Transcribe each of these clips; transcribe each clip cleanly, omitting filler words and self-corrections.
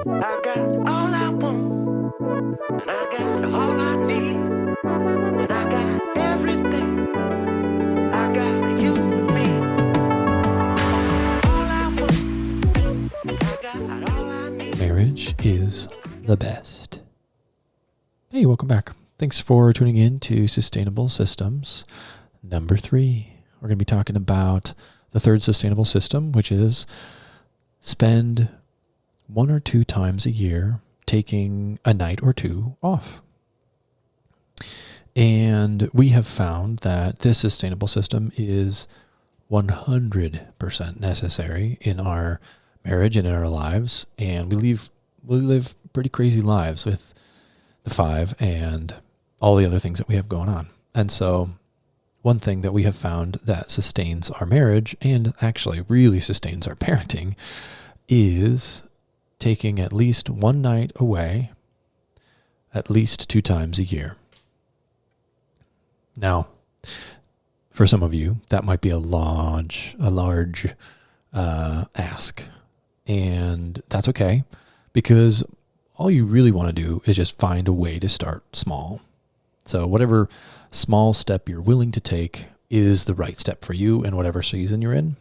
I got all I want, and I got all I need, and I got everything. I got you and me. All I want, I got all I need. Marriage is the best. Hey, welcome back. Thanks for tuning in to Sustainable Systems number 3. We're going to be talking about the third sustainable system, which is spend 1 or 2 times a year taking a night or 2 off. And we have found that this sustainable system is 100% necessary in our marriage and in our lives. And we live pretty crazy lives with the 5 and all the other things that we have going on. And so one thing that we have found that sustains our marriage and actually really sustains our parenting is taking at least 1 night away at least 2 times a year. Now, for some of you, that might be a large ask, and that's okay, because all you really want to do is just find a way to start small. So whatever small step you're willing to take is the right step for you in whatever season you're in.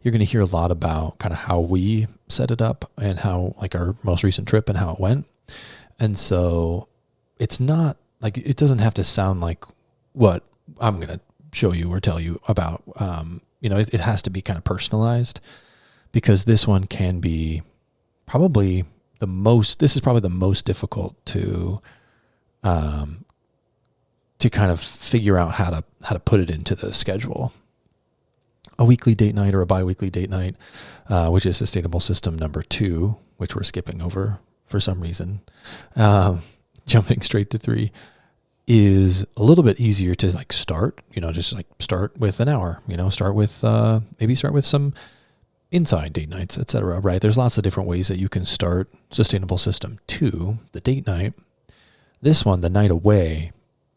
You're going to hear a lot about kind of how we set it up and how, like, our most recent trip and how it went. And so it's not like, it doesn't have to sound like what I'm going to show you or tell you about. It has to be kind of personalized, because this one can be probably the most difficult to kind of figure out how to put it into the schedule. A weekly date night or a bi-weekly date night, which is sustainable system number 2, which we're skipping over for some reason, jumping straight to 3, is a little bit easier to start, start with an hour, start with some inside date nights, etc. Right? There's lots of different ways that you can start sustainable system 2, the date night. This one, the night away,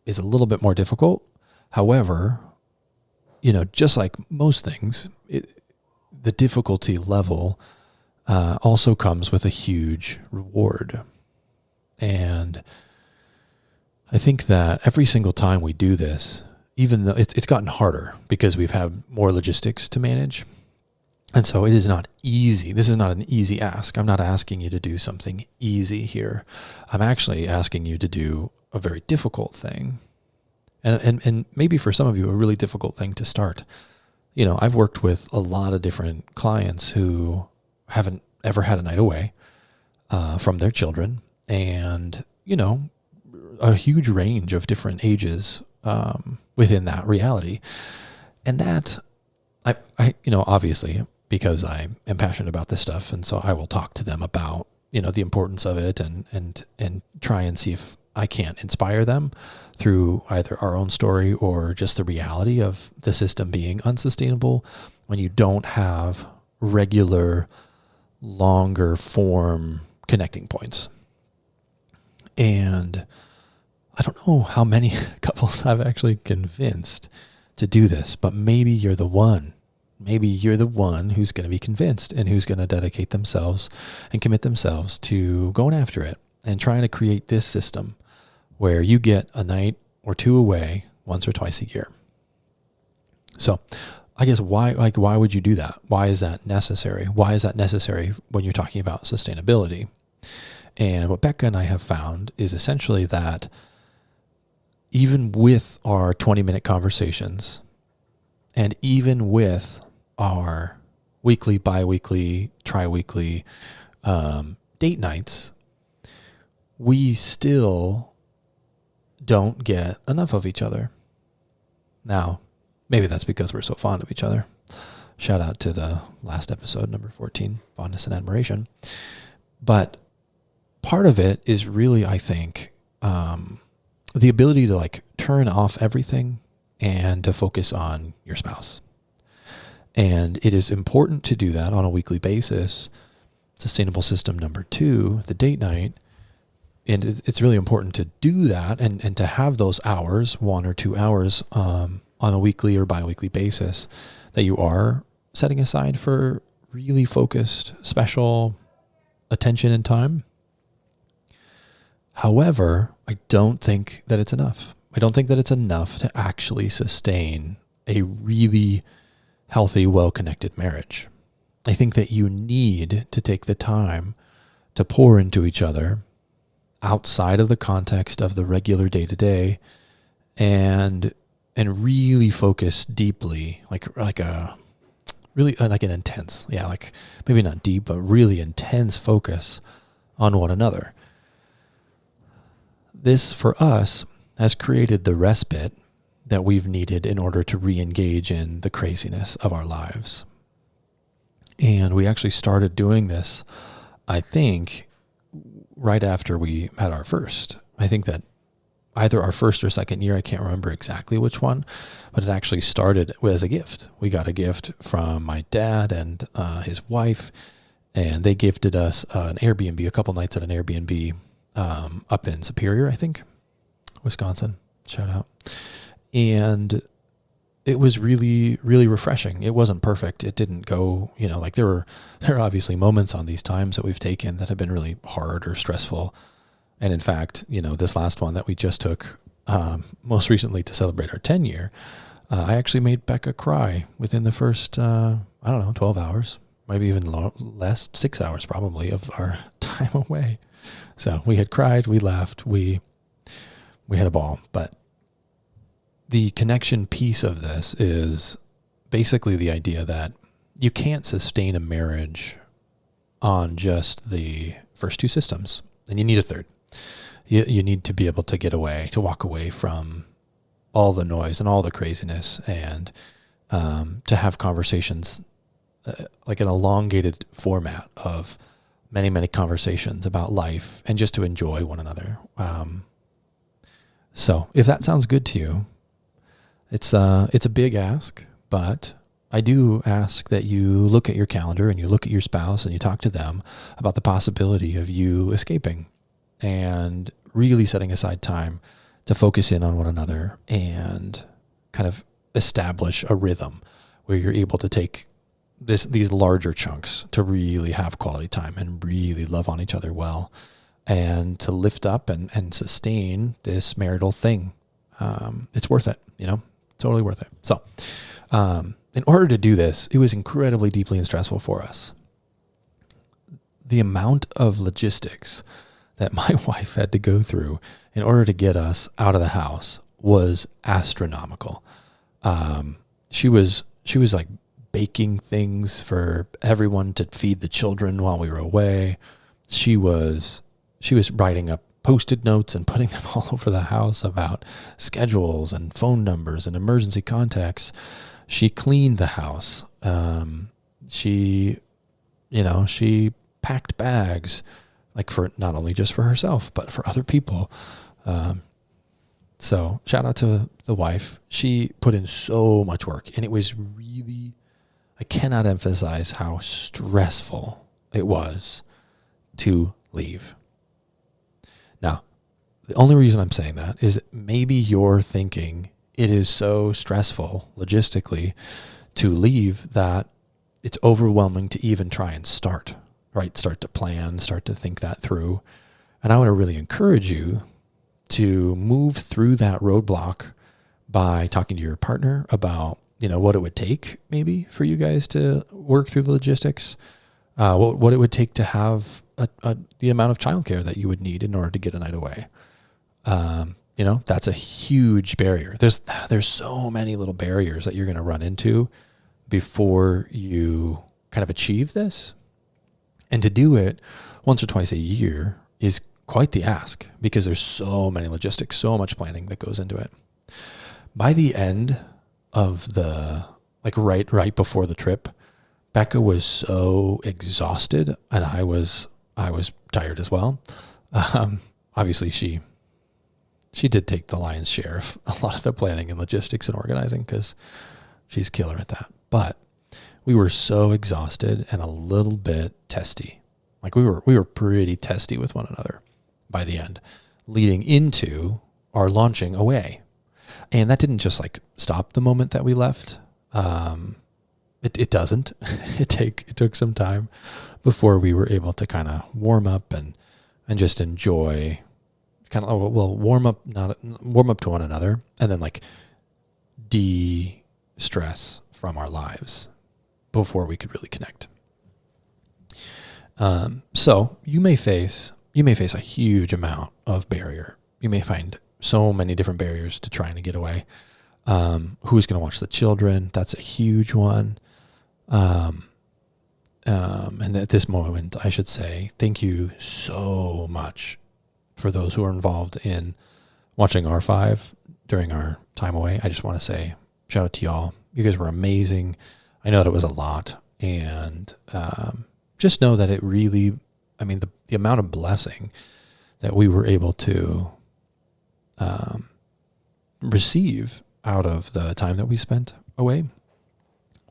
is a little bit more difficult. However, just like most things, the difficulty level also comes with a huge reward. And I think that every single time we do this, even though it's gotten harder because we've had more logistics to manage. And so it is not easy. This is not an easy ask. I'm not asking you to do something easy here. I'm actually asking you to do a very difficult thing. And maybe for some of you, a really difficult thing to start. I've worked with a lot of different clients who haven't ever had a night away from their children, and, a huge range of different ages within that reality. And that, I obviously, because I am passionate about this stuff, and so I will talk to them about, the importance of it and try and see if I can't inspire them through either our own story or just the reality of the system being unsustainable when you don't have regular, longer form connecting points. And I don't know how many couples I've actually convinced to do this, but maybe you're the one. Maybe you're the one who's going to be convinced and who's going to dedicate themselves and commit themselves to going after it and trying to create this system where you get a night or 2 away once or twice a year. So I guess why would you do that? Why is that necessary? Why is that necessary when you're talking about sustainability? And what Becca and I have found is essentially that even with our 20-minute conversations and even with our weekly, bi-weekly, tri-weekly date nights, we still don't get enough of each other. Now, maybe that's because we're so fond of each other. Shout out to the last episode, number 14, Fondness and Admiration. But part of it is really, I think, the ability to turn off everything and to focus on your spouse. And it is important to do that on a weekly basis. Sustainable system number 2, the date night. And it's really important to do that and to have those hours, 1 or 2 hours on a weekly or bi-weekly basis that you are setting aside for really focused, special, attention and time. However, I don't think that it's enough. I don't think that it's enough to actually sustain a really healthy, well-connected marriage. I think that you need to take the time to pour into each other outside of the context of the regular day-to-day and really focus deeply, like an intense, like maybe not deep, but really intense focus on one another. This, for us, has created the respite that we've needed in order to re-engage in the craziness of our lives. And we actually started doing this, I think, right after we had our first. I think that either our first or second year, I can't remember exactly which one, but it actually started as a gift. We got a gift from my dad and his wife, and they gifted us an Airbnb, a couple nights at an Airbnb up in Superior, I think, Wisconsin. Shout out. And it was really, really refreshing. It wasn't perfect. It didn't go, like there are obviously moments on these times that we've taken that have been really hard or stressful. And in fact, this last one that we just took most recently to celebrate our 10-year, I actually made Becca cry within the first, 12 hours, maybe even less, 6 hours probably of our time away. So we had cried, we laughed, we had a ball. But the connection piece of this is basically the idea that you can't sustain a marriage on just the first two systems, and you need a third. You need to be able to get away, to walk away from all the noise and all the craziness, and to have conversations like an elongated format of many, many conversations about life, and just to enjoy one another. So if that sounds good to you, it's a big ask, but I do ask that you look at your calendar and you look at your spouse and you talk to them about the possibility of you escaping and really setting aside time to focus in on one another and kind of establish a rhythm where you're able to take these larger chunks to really have quality time and really love on each other well, and to lift up and sustain this marital thing. It's worth it, totally worth it. So, in order to do this, it was incredibly deeply and stressful for us. The amount of logistics that my wife had to go through in order to get us out of the house was astronomical. She was like baking things for everyone to feed the children while we were away. She was writing up Post-it notes and putting them all over the house about schedules and phone numbers and emergency contacts. She cleaned the house. She packed bags, like for not only just for herself, but for other people. So shout out to the wife. She put in so much work, and it was really, I cannot emphasize how stressful it was to leave. Now, the only reason I'm saying that is that maybe you're thinking it is so stressful logistically to leave that it's overwhelming to even try and start, right? Start to plan, start to think that through. And I want to really encourage you to move through that roadblock by talking to your partner about, what it would take maybe for you guys to work through the logistics, what it would take to have the amount of childcare that you would need in order to get a night away. That's a huge barrier. There's so many little barriers that you're going to run into before you kind of achieve this. And to do it once or twice a year is quite the ask, because there's so many logistics, so much planning that goes into it. By the end of right before the trip, Becca was so exhausted, and I was tired as well. Obviously she did take the lion's share of a lot of the planning and logistics and organizing, because she's killer at that. But we were so exhausted and a little bit testy. Like we were pretty testy with one another by the end, leading into our launching away. And that didn't just like stop the moment that we left. It doesn't. It took some time before we were able to kind of warm up and just enjoy warm up to one another, and then like de-stress from our lives before we could really connect. So you may face a huge amount of barrier. You may find so many different barriers to trying to get away. Who's going to watch the children? That's a huge one. And at this moment, I should say thank you so much for those who are involved in watching R5 during our time away. I just want to say shout out to y'all. You guys were amazing. I know that it was a lot, and just know that it really, I mean, the amount of blessing that we were able to receive out of the time that we spent away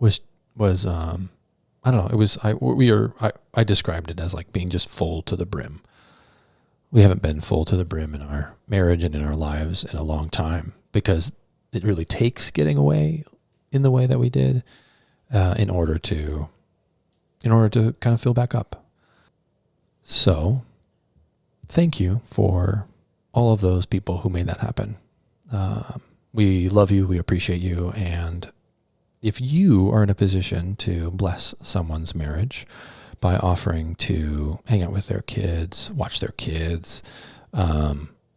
was I don't know. It was I described it as like being just full to the brim. We haven't been full to the brim in our marriage and in our lives in a long time, because it really takes getting away in the way that we did in order to kind of fill back up. So thank you for all of those people who made that happen. We love you. We appreciate you. And if you are in a position to bless someone's marriage by offering to hang out with their kids, watch their kids,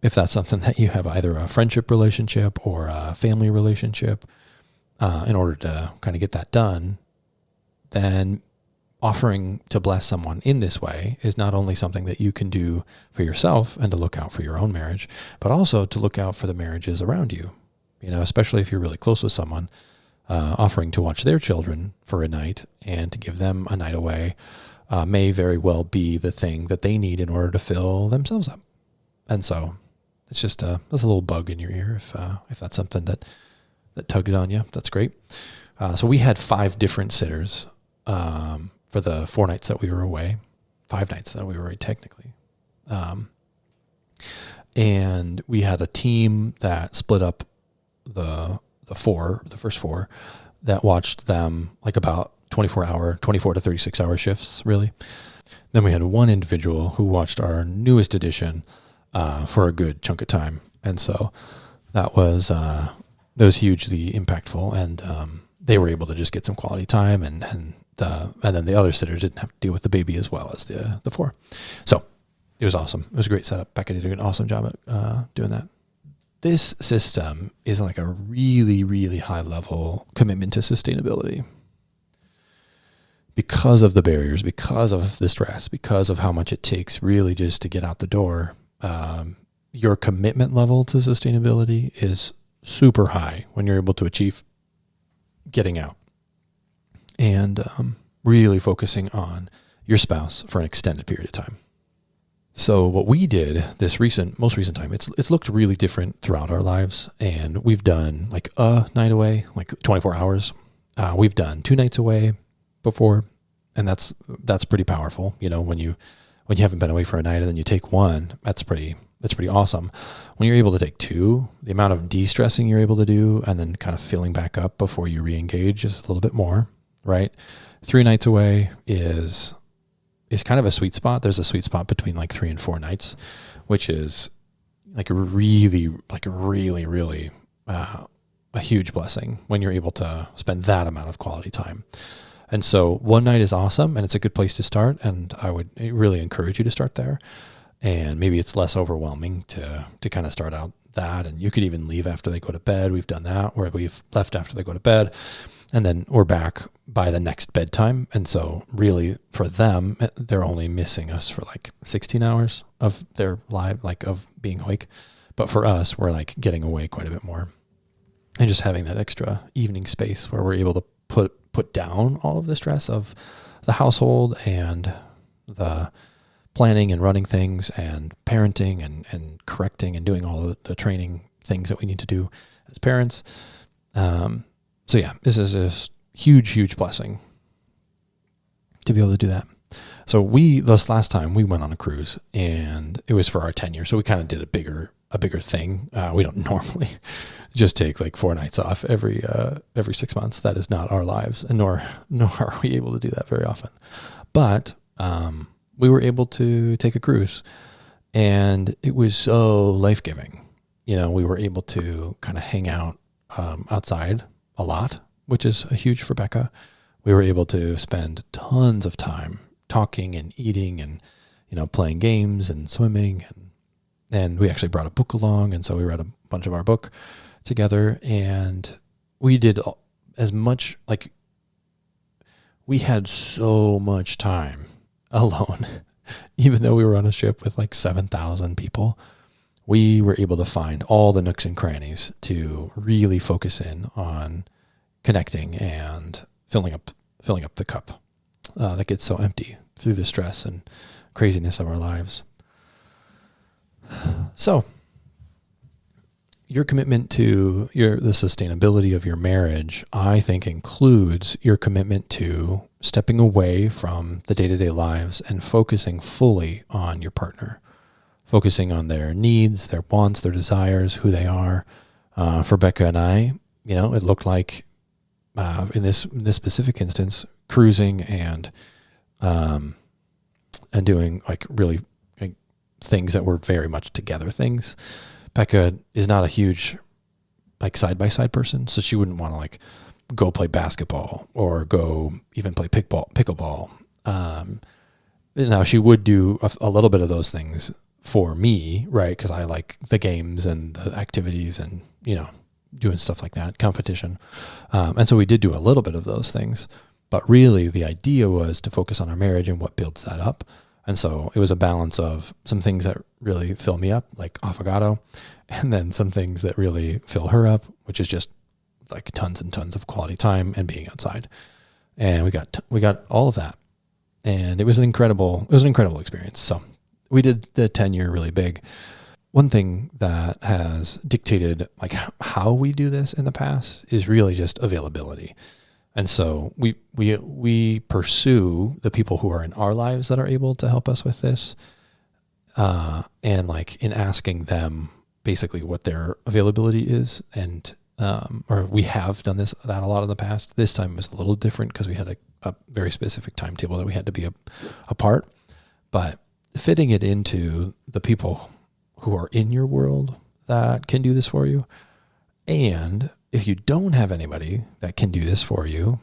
if that's something that you have either a friendship relationship or a family relationship, in order to kind of get that done, then offering to bless someone in this way is not only something that you can do for yourself and to look out for your own marriage, but also to look out for the marriages around you. You know, especially if you're really close with someone, offering to watch their children for a night and to give them a night away may very well be the thing that they need in order to fill themselves up. And so it's just that's a little bug in your ear if that's something that tugs on you. That's great. So we had 5 different sitters for the 4 nights that we were away, 5 nights that we were away technically. And we had a team that split up the first 4 that watched them like about 24 to 36 hour shifts, really. Then we had one individual who watched our newest edition for a good chunk of time. And so that was hugely impactful, and they were able to just get some quality time, and then the other sitters didn't have to deal with the baby as well as the 4. So it was awesome. It was a great setup. Becca did an awesome job at doing that. This system is like a really, really high level commitment to sustainability because of the barriers, because of the stress, because of how much it takes really just to get out the door. Your commitment level to sustainability is super high when you're able to achieve getting out and really focusing on your spouse for an extended period of time. So what we did this most recent time, it's looked really different throughout our lives, and we've done like a night away, like 24 hours. We've done 2 nights away before, and that's pretty powerful. You know, when you haven't been away for a night and then you take 1, that's pretty awesome. When you're able to take 2, the amount of de-stressing you're able to do and then kind of filling back up before you re-engage is a little bit more, right? 3 nights away is kind of a sweet spot. There's a sweet spot between like 3 and 4 nights, which is like really a huge blessing when you're able to spend that amount of quality time. And so 1 night is awesome, and it's a good place to start. And I would really encourage you to start there. And maybe it's less overwhelming to kind of start out that. And you could even leave after they go to bed. We've done that, where we've left after they go to bed, and then we're back by the next bedtime. And so really for them, they're only missing us for like 16 hours of their life, like of being awake. But for us, we're like getting away quite a bit more, and just having that extra evening space where we're able to put down all of the stress of the household and the planning and running things and parenting and correcting and doing all the training things that we need to do as parents. So yeah, this is a huge blessing to be able to do that. So this last time we went on a cruise, and it was for our 10 years. So we kind of did a bigger thing. We don't normally just take like 4 nights off every 6 months. That is not our lives, and nor are we able to do that very often. But we were able to take a cruise, and it was so life-giving. We were able to kind of hang out outside a lot, which is huge for Becca. We were able to spend tons of time talking and eating and, playing games and swimming. And we actually brought a book along. And so we read a bunch of our book together, and we did as much, like, we had so much time alone, even though we were on a ship with like 7,000 people. We were able to find all the nooks and crannies to really focus in on connecting and filling up the cup that gets so empty through the stress and craziness of our lives. So, your commitment to the sustainability of your marriage, I think, includes your commitment to stepping away from the day-to-day lives and focusing fully on your partner, focusing on their needs, their wants, their desires, who they are. For Becca and I, it looked like, in this specific instance, cruising and doing like really like things that were very much together things. Becca is not a huge like side-by-side person, so she wouldn't want to like go play basketball or go even play pickleball. Now she would do a little bit of those things for me, right? Because I like the games and the activities and, doing stuff like that, competition. And so we did do a little bit of those things, but really the idea was to focus on our marriage and what builds that up. And so it was a balance of some things that really fill me up, like affogato, and then some things that really fill her up, which is just like tons and tons of quality time and being outside. And we got all of that. And it was an incredible experience. So we did the 10-year really big. One thing that has dictated like how we do this in the past is really just availability. And so we pursue the people who are in our lives that are able to help us with this. And like in asking them basically what their availability is. And, or we have done that a lot in the past. This time was a little different because we had a very specific timetable that we had to be apart, but fitting it into the people who are in your world that can do this for you. And if you don't have anybody that can do this for you,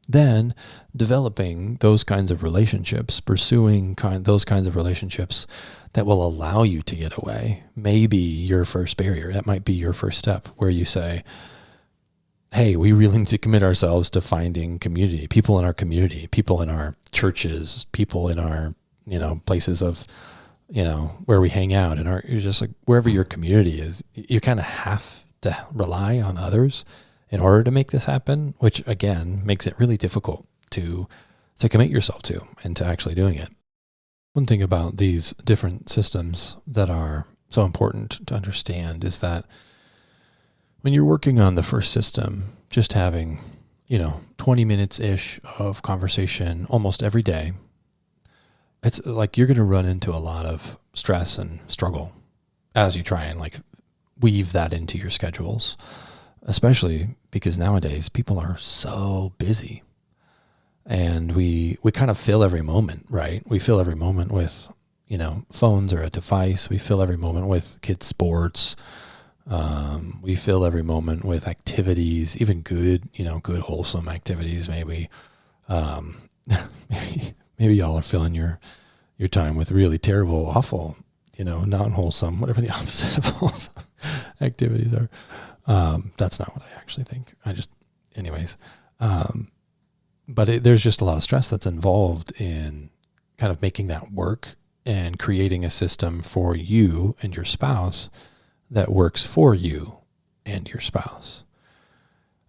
then developing those kinds of relationships, pursuing those kinds of relationships that will allow you to get away, may be your first barrier. That might be your first step where you say, hey, we really need to commit ourselves to finding community, people in our community, people in our churches, people in our, places of, where we hang out, and you're just like wherever your community is, you kind of have to rely on others in order to make this happen, which again makes it really difficult to commit yourself to and to actually doing it. One thing about these different systems that are so important to understand is that when you're working on the first system, just having, 20 minutes-ish of conversation almost every day, it's like you're going to run into a lot of stress and struggle as you try and like weave that into your schedules, especially because nowadays people are so busy and we kind of fill every moment, right? We fill every moment with, phones or a device. We fill every moment with kids' sports. We fill every moment with activities, even good wholesome activities. Maybe, maybe y'all are filling your time with really terrible, awful, non-wholesome, whatever the opposite of wholesome activities are. That's not what I actually think. Anyways. But there's just a lot of stress that's involved in kind of making that work and creating a system for you and your spouse that works for you and your spouse.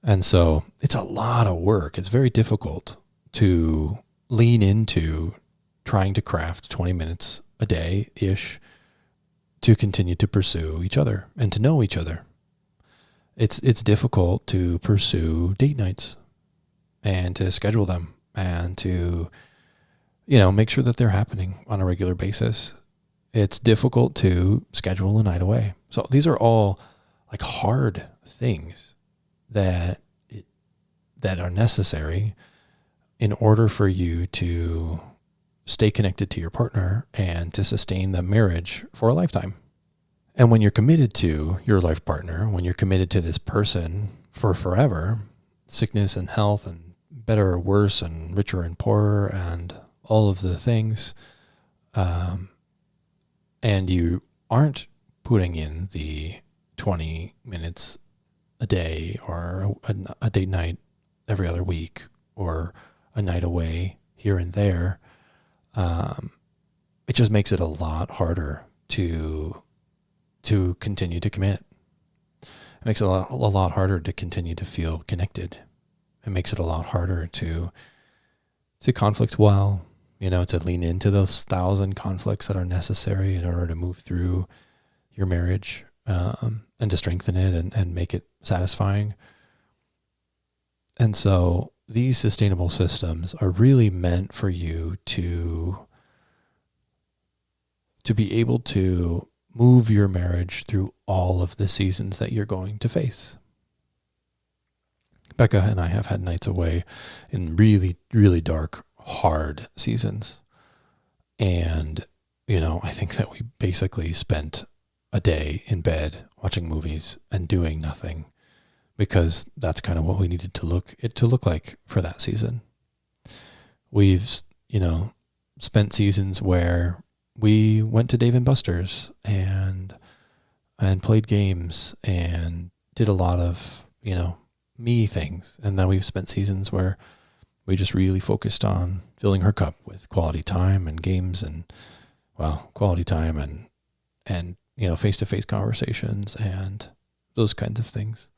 And so it's a lot of work. It's very difficult to lean into trying to craft 20 minutes a day-ish to continue to pursue each other and to know each other. It's difficult to pursue date nights and to schedule them and to, make sure that they're happening on a regular basis. It's difficult to schedule a night away. So these are all like hard things that are necessary in order for you to stay connected to your partner and to sustain the marriage for a lifetime. And when you're committed to your life partner, when you're committed to this person for forever, sickness and health and better or worse and richer and poorer and all of the things, and you aren't putting in the 20 minutes a day or a date night every other week or a night away here and there, it just makes it a lot harder to continue to commit. It makes it a lot harder to continue to feel connected. It makes it a lot harder to conflict well, to lean into those 1,000 conflicts that are necessary in order to move through your marriage, and to strengthen it and make it satisfying. And so these sustainable systems are really meant for you to be able to move your marriage through all of the seasons that you're going to face. Becca and I have had nights away in really, really dark, hard seasons. And, I think that we basically spent a day in bed watching movies and doing nothing, because that's kind of what we needed to look like for that season. We've, spent seasons where we went to Dave & Buster's and played games and did a lot of, me things. And then we've spent seasons where we just really focused on filling her cup with quality time and games and, quality time and face-to-face conversations and those kinds of things.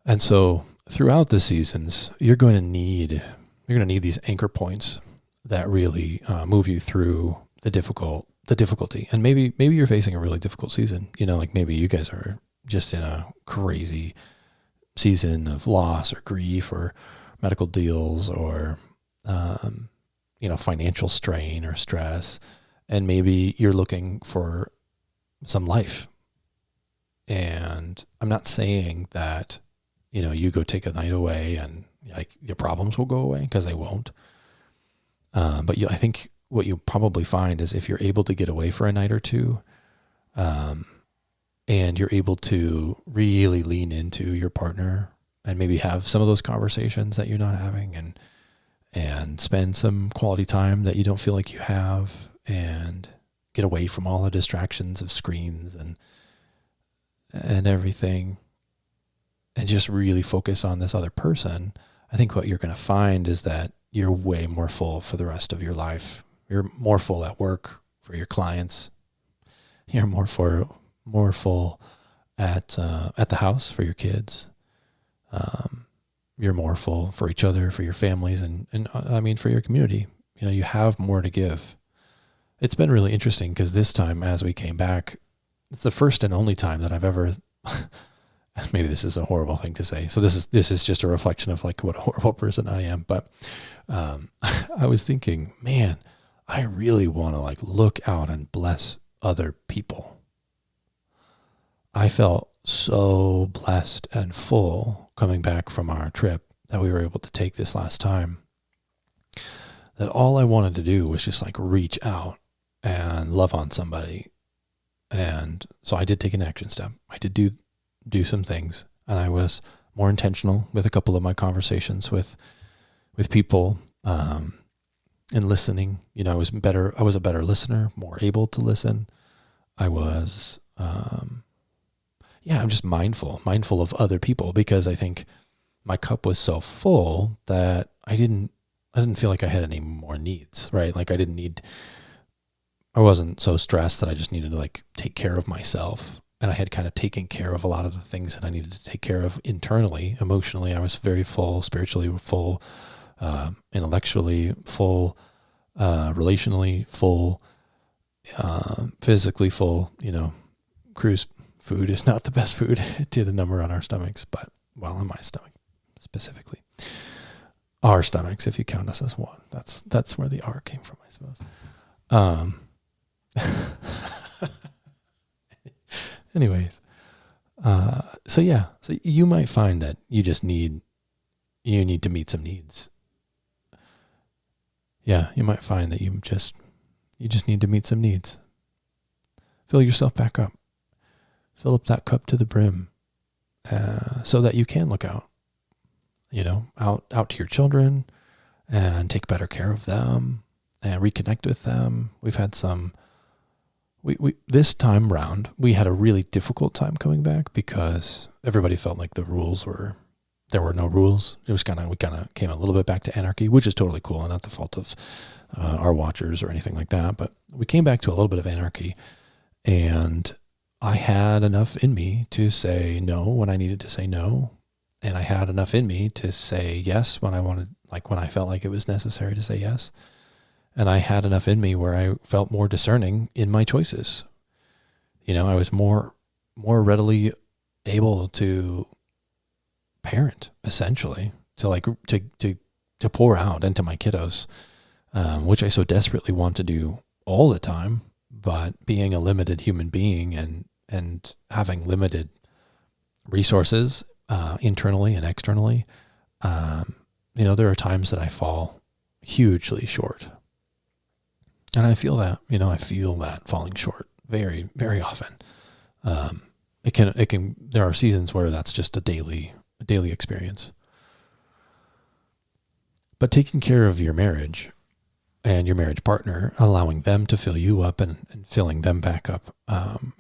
And so throughout the seasons, you're going to need these anchor points that really move you through the difficulty. And maybe you're facing a really difficult season. Like maybe you guys are just in a crazy season of loss or grief or medical deals or, financial strain or stress. And maybe you're looking for some life. And I'm not saying that, you go take a night away and your problems will go away, because they won't. But I think what you'll probably find is if you're able to get away for a night or two, and you're able to really lean into your partner and maybe have some of those conversations that you're not having and spend some quality time that you don't feel like you have, and get away from all the distractions of screens and everything, and just really focus on this other person, I think what you're going to find is that you're way more full for the rest of your life. You're more full at work for your clients. You're more full at the house for your kids. You're more full for each other, for your families, and for your community. You have more to give. It's been really interesting because this time, as we came back, it's the first and only time that I've ever. Maybe this is a horrible thing to say. So this is just a reflection of what a horrible person I am. But I was thinking, man, I really want to look out and bless other people. I felt so blessed and full coming back from our trip that we were able to take this last time, that all I wanted to do was just reach out and love on somebody. And so I did take an action step. I did do some things, and I was more intentional with a couple of my conversations with people, and listening. I was a better listener, more able to listen. I was, I'm just mindful of other people, because I think my cup was so full that I didn't feel like I had any more needs, right? I wasn't so stressed that I just needed to take care of myself. And I had kind of taken care of a lot of the things that I needed to take care of internally, emotionally. I was very full, spiritually full, intellectually full, relationally full, physically full. Cruise food is not the best food. It did a number on our stomachs, but on my stomach specifically. Our stomachs, if you count us as one. That's where the R came from, I suppose. Anyways, so you might find that you need to meet some needs. yeah, you might find that you just need to meet some needs. Fill yourself back up. Fill up that cup to the brim, so that you can look out, out to your children and take better care of them and reconnect with them. We've had we this time round, we had a really difficult time coming back because everybody felt like there were no rules. It was we kind of came a little bit back to anarchy, which is totally cool and not the fault of our watchers or anything like that. But we came back to a little bit of anarchy, and I had enough in me to say no when I needed to say no. And I had enough in me to say yes when I wanted, when I felt like it was necessary to say yes. And I had enough in me where I felt more discerning in my choices. I was more readily able to parent, essentially, to pour out into my kiddos, which I so desperately want to do all the time. But being a limited human being and having limited resources internally and externally, there are times that I fall hugely short. And I feel that, I feel that falling short very, very often. There are seasons where that's just a daily experience. But taking care of your marriage and your marriage partner, allowing them to fill you up and filling them back up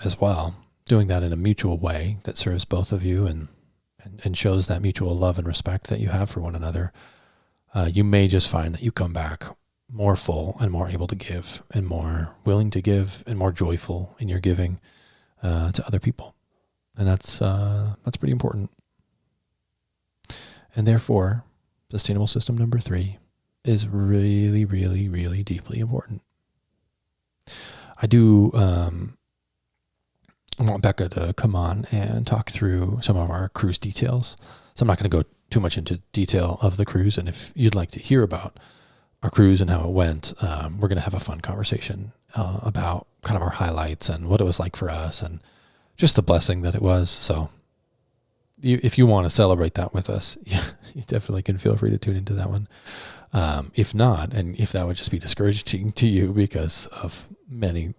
as well, doing that in a mutual way that serves both of you and shows that mutual love and respect that you have for one another, you may just find that you come back more full and more able to give and more willing to give and more joyful in your giving to other people. And that's pretty important. And therefore, sustainable system number 3 is really, really, really deeply important. I do want Becca to come on and talk through some of our cruise details. So I'm not going to go too much into detail of the cruise. And if you'd like to hear about our cruise and how it went, we're going to have a fun conversation about kind of our highlights and what it was like for us and just the blessing that it was. So if you want to celebrate that with us, you definitely can feel free to tune into that one. If not, and if that would just be discouraging to you because of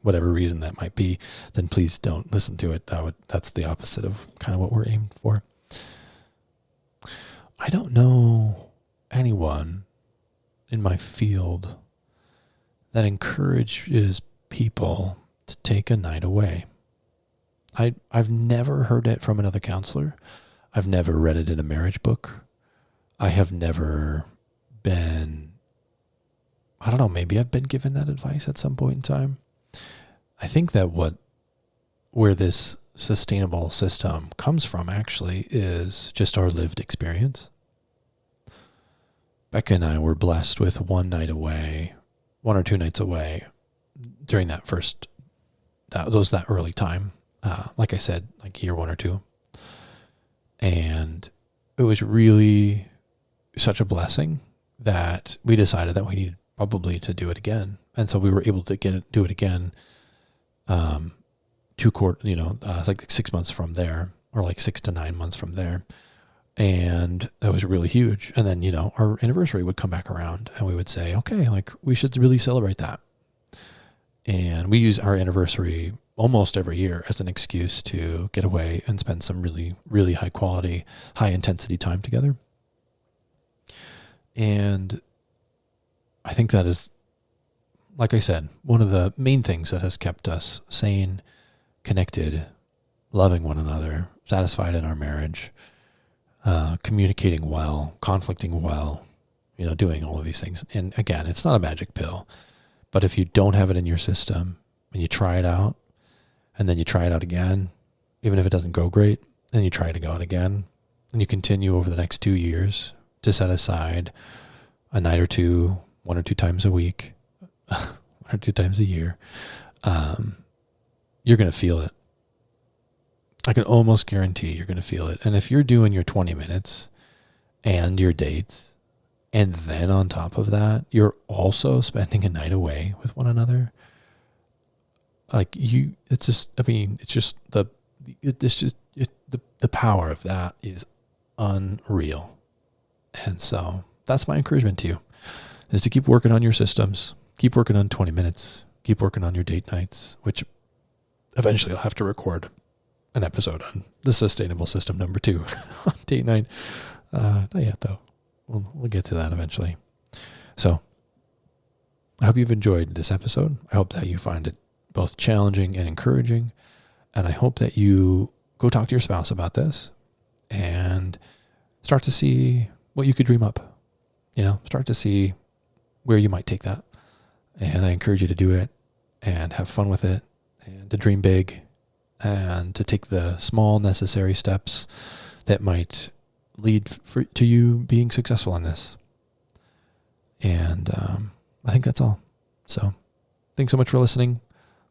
whatever reason that might be, then please don't listen to it. That's the opposite of kind of what we're aimed for. I don't know anyone in my field that encourages people to take a night away. I've never heard it from another counselor. I've never read it in a marriage book. I have never been, I don't know, maybe I've been given that advice at some point in time. I think that where this sustainable system comes from actually is just our lived experience. Becca and I were blessed with one or two nights away during that early time. Like I said, like year 1 or 2. And it was really such a blessing that we decided that we needed probably to do it again. And so we were able to do it again, 2 quarters, it's like 6 months from there, or like 6 to 9 months from there. And that was really huge. And then, our anniversary would come back around and we would say, okay, like we should really celebrate that. And we use our anniversary almost every year as an excuse to get away and spend some really, really high quality, high intensity time together. And I think that is, like I said, one of the main things that has kept us sane, connected, loving one another, satisfied in our marriage, communicating well, conflicting well, doing all of these things. And again, it's not a magic pill, but if you don't have it in your system and you try it out, and then you try it out again, even if it doesn't go great, then you try to go out again, and you continue over the next 2 years to set aside a night or two, 1 or 2 times a week, 1 or 2 times a year, you're going to feel it. I can almost guarantee you're going to feel it. And if you're doing your 20 minutes and your dates, and then on top of that, you're also spending a night away with one another, the power of that is unreal. And so that's my encouragement to you. is to keep working on your systems, keep working on 20 minutes, keep working on your date nights, which eventually I'll have to record an episode on the sustainable system number 2 on date night. Not yet though. We'll get to that eventually. So I hope you've enjoyed this episode. I hope that you find it both challenging and encouraging. And I hope that you go talk to your spouse about this and start to see what you could dream up. Start to see where you might take that. And I encourage you to do it and have fun with it and to dream big and to take the small necessary steps that might lead to you being successful in this. And I think that's all. So thanks so much for listening.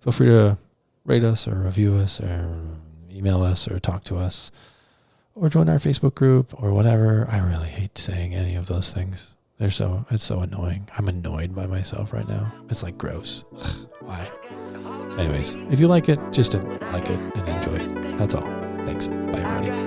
Feel free to rate us or review us or email us or talk to us or join our Facebook group or whatever. I really hate saying any of those things. It's so annoying. I'm annoyed by myself right now. It's like gross. Ugh, why? Anyways, if you like it, just like it and enjoy it. That's all. Thanks. Bye, everybody.